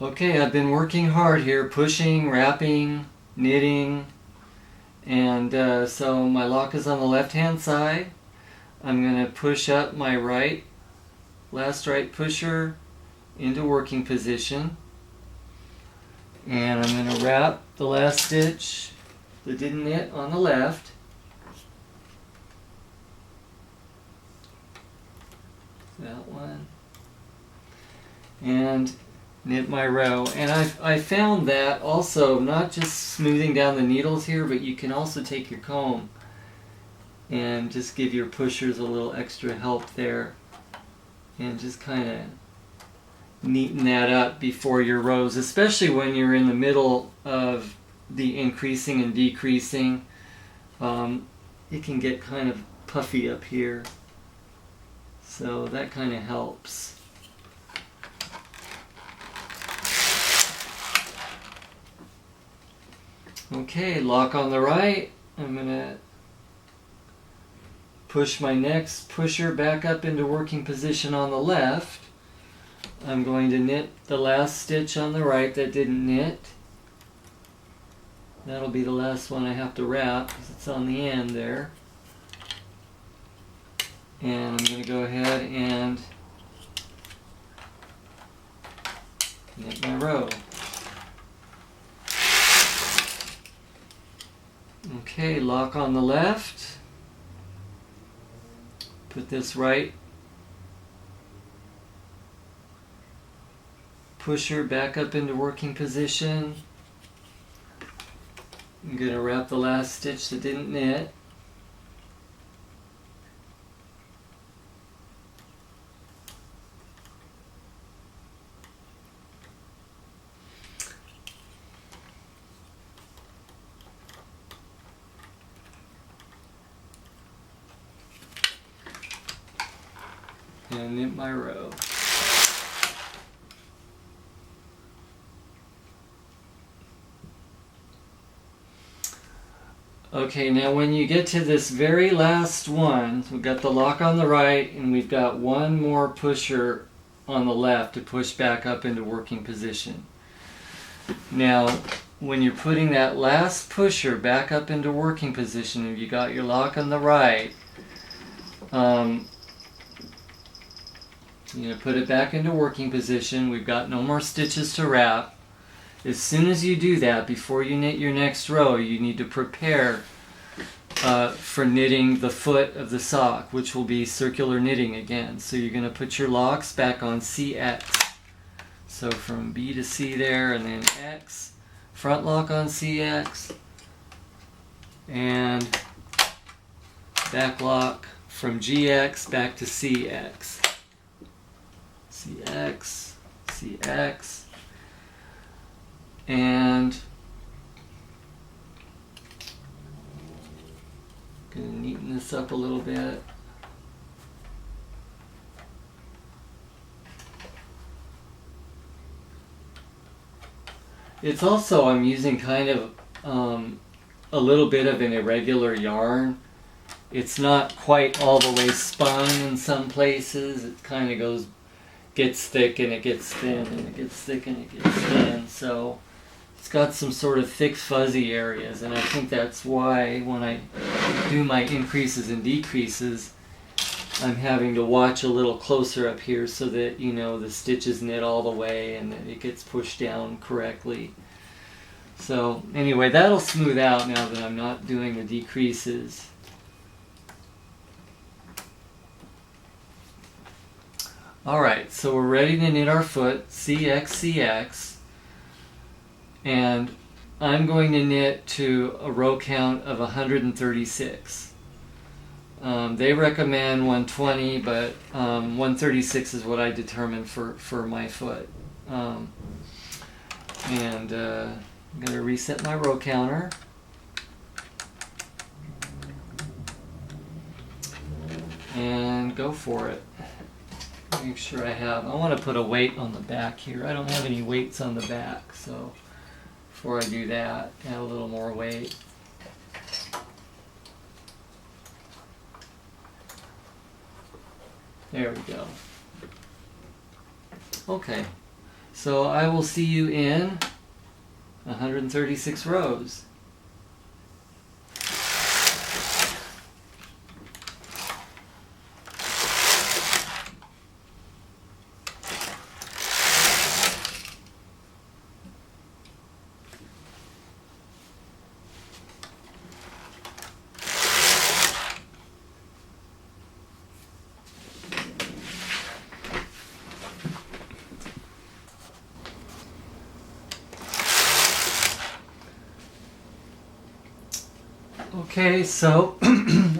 Okay, I've been working hard here, pushing, wrapping, knitting, and so my lock is on the left hand side. I'm going to push up my last right pusher into working position, and I'm going to wrap the last stitch that didn't knit on the left. That one. And knit my row. And I found that also not just smoothing down the needles here, but you can also take your comb and just give your pushers a little extra help there and just kind of neaten that up before your rows, especially when you're in the middle of the increasing and decreasing. It can get kind of puffy up here, so that kind of helps. Okay, lock on the right. I'm going to push my next pusher back up into working position on the left. I'm going to knit the last stitch on the right that didn't knit. That'll be the last one I have to wrap because it's on the end there. And I'm going to go ahead and knit my row. Okay, lock on the left. Put this right pusher back up into working position. I'm going to wrap the last stitch that didn't knit. And knit my row. Okay, now when you get to this very last one, we've got the lock on the right and we've got one more pusher on the left to push back up into working position. Now, when you're putting that last pusher back up into working position, and you got your lock on the right, you're going to put it back into working position. We've got no more stitches to wrap. As soon as you do that, before you knit your next row, you need to prepare for knitting the foot of the sock, which will be circular knitting again. So you're going to put your locks back on CX. So from B to C there, and then X, front lock on CX, and back lock from GX back to CX. CX, CX, and gonna neaten this up a little bit. It's also, I'm using kind of a little bit of an irregular yarn. It's not quite all the way spun in some places. It kind of gets thick and it gets thin and it gets thick and it gets thin. So it's got some sort of thick fuzzy areas, and I think that's why when I do my increases and decreases, I'm having to watch a little closer up here so that, you know, the stitch is knit all the way and that it gets pushed down correctly. So anyway, that'll smooth out now that I'm not doing the decreases. Alright, so we're ready to knit our foot, CX, CX, and I'm going to knit to a row count of 136. They recommend 120, but 136 is what I determined for my foot. I'm going to reset my row counter. And go for it. Make sure I want to put a weight on the back here. I don't have any weights on the back, so before I do that, add a little more weight. There we go. Okay, So I will see you in 136 rows.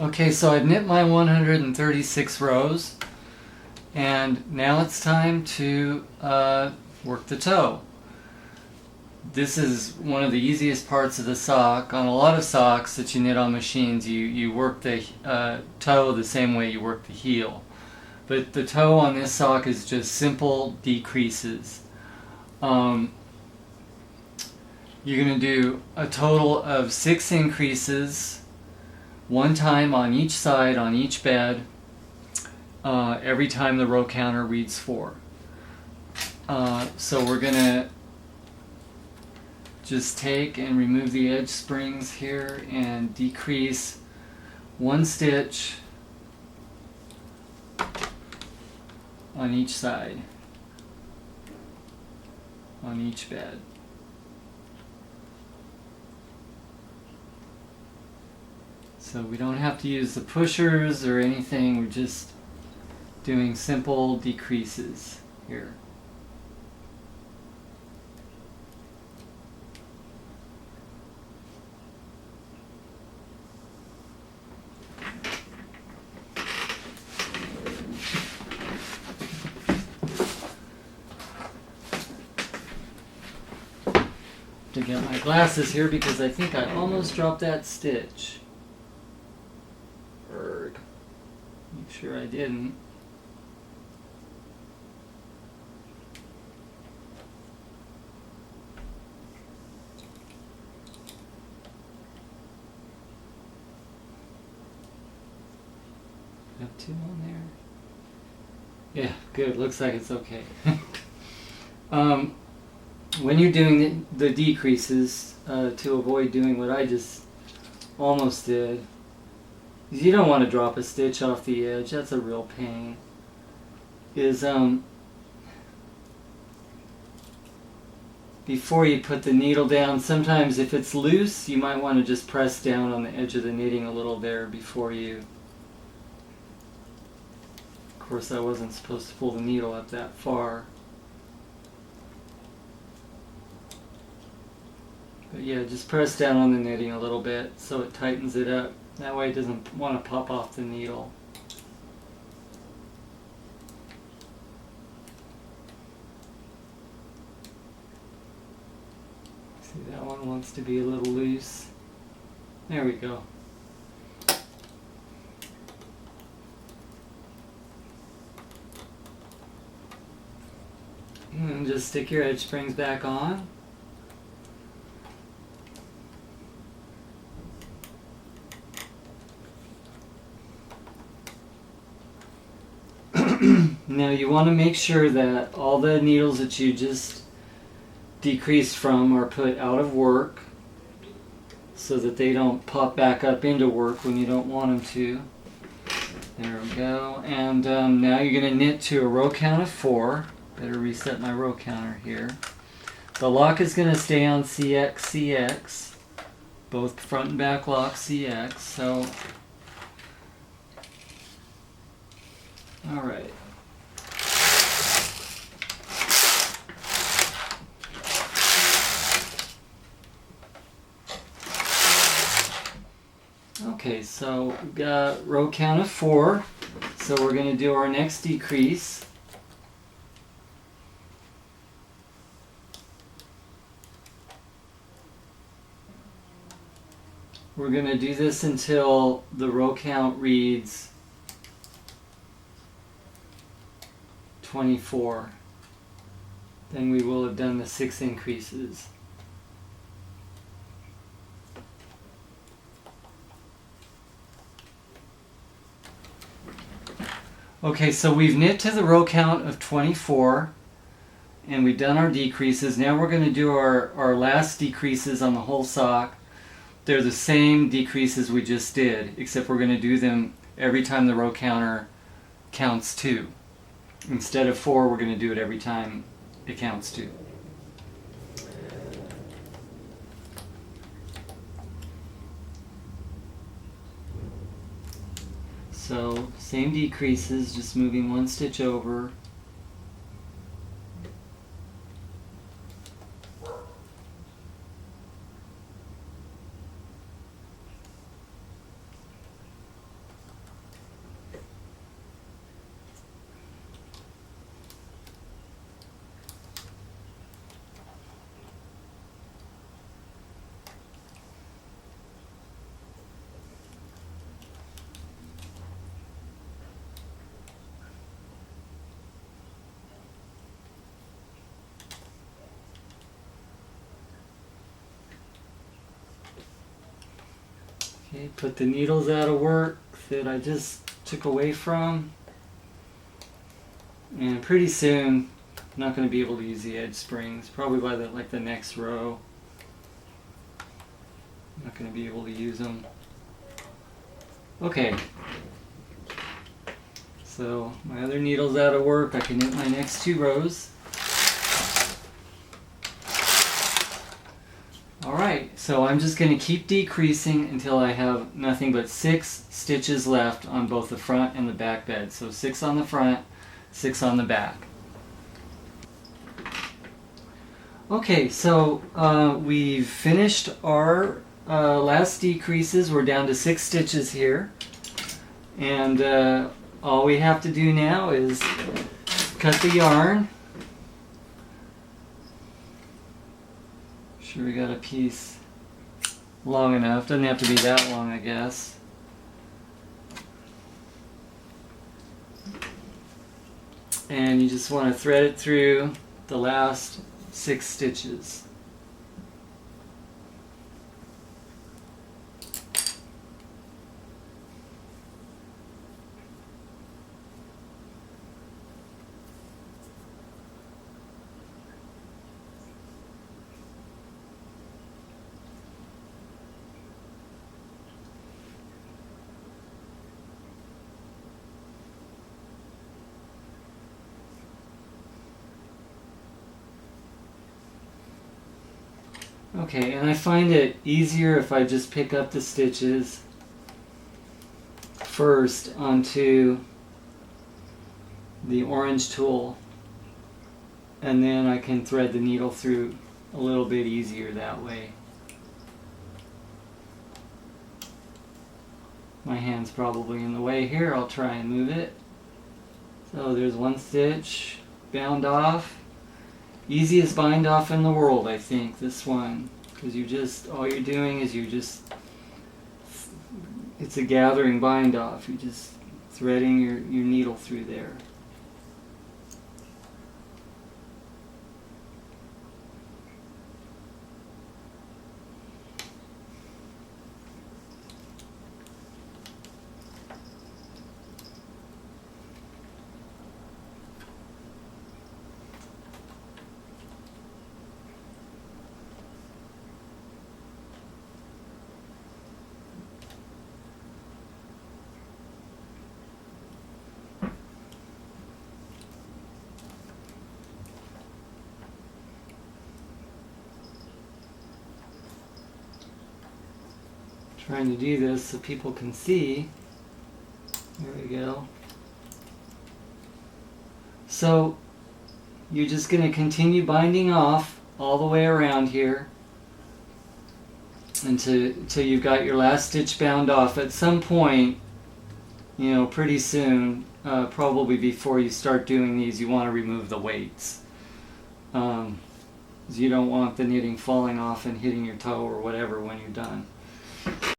Okay, so I've knit my 136 rows, and now it's time to work the toe. This is one of the easiest parts of the sock. On a lot of socks that you knit on machines, you work the toe the same way you work the heel. But the toe on this sock is just simple decreases. You're going to do a total of 6 increases, one time on each side, on each bed, every time the row counter reads 4. So we're going to just take and remove the edge springs here and decrease 1 stitch on each side, on each bed. So we don't have to use the pushers or anything, we're just doing simple decreases here. To get my glasses here because I think I almost dropped that stitch. Make sure I didn't. Have 2 on there. Yeah, good. Looks like it's okay. When you're doing the decreases, to avoid doing what I just almost did, you don't want to drop a stitch off the edge. That's a real pain. Before you put the needle down, sometimes if it's loose, you might want to just press down on the edge of the knitting a little there before you... Of course, I wasn't supposed to pull the needle up that far. But yeah, just press down on the knitting a little bit so it tightens it up. That way it doesn't want to pop off the needle. See, that one wants to be a little loose. There we go. And just stick your edge springs back on. Now you want to make sure that all the needles that you just decreased from are put out of work so that they don't pop back up into work when you don't want them to. There we go. And now you're going to knit to a row count of 4. Better reset my row counter here. The lock is going to stay on CX, CX. Both front and back lock CX. So, alright. Okay, so we've got row count of 4. So we're going to do our next decrease. We're going to do this until the row count reads 24. Then we will have done the 6 increases. Okay, so we've knit to the row count of 24, and we've done our decreases. Now we're going to do our last decreases on the whole sock. They're the same decreases we just did, except we're going to do them every time the row counter counts 2. Instead of 4, we're going to do it every time it counts 2. So same decreases, just moving 1 stitch over. Okay, put the needles out of work that I just took away from. And pretty soon, I'm not going to be able to use the edge springs. Probably by the next row. I'm not going to be able to use them. Okay. So my other needle's out of work. I can knit my next 2 rows. Alright, so I'm just going to keep decreasing until I have nothing but 6 stitches left on both the front and the back bed. So 6 on the front, 6 on the back. Okay, so we've finished our last decreases. We're down to 6 stitches here. And all we have to do now is cut the yarn. Sure we got a piece long enough. Doesn't have to be that long, I guess. And you just want to thread it through the last 6 stitches. Okay, and I find it easier if I just pick up the stitches first onto the orange tool, and then I can thread the needle through a little bit easier that way. My hand's probably in the way here. I'll try and move it. So there's 1 stitch bound off. Easiest bind off in the world, I think, this one, because all you're doing is it's a gathering bind off. You're just threading your needle through there. Trying to do this so people can see. There we go. So you're just going to continue binding off all the way around here until you've got your last stitch bound off. At some point, pretty soon, probably before you start doing these, you want to remove the weights. Because you don't want the knitting falling off and hitting your toe or whatever when you're done.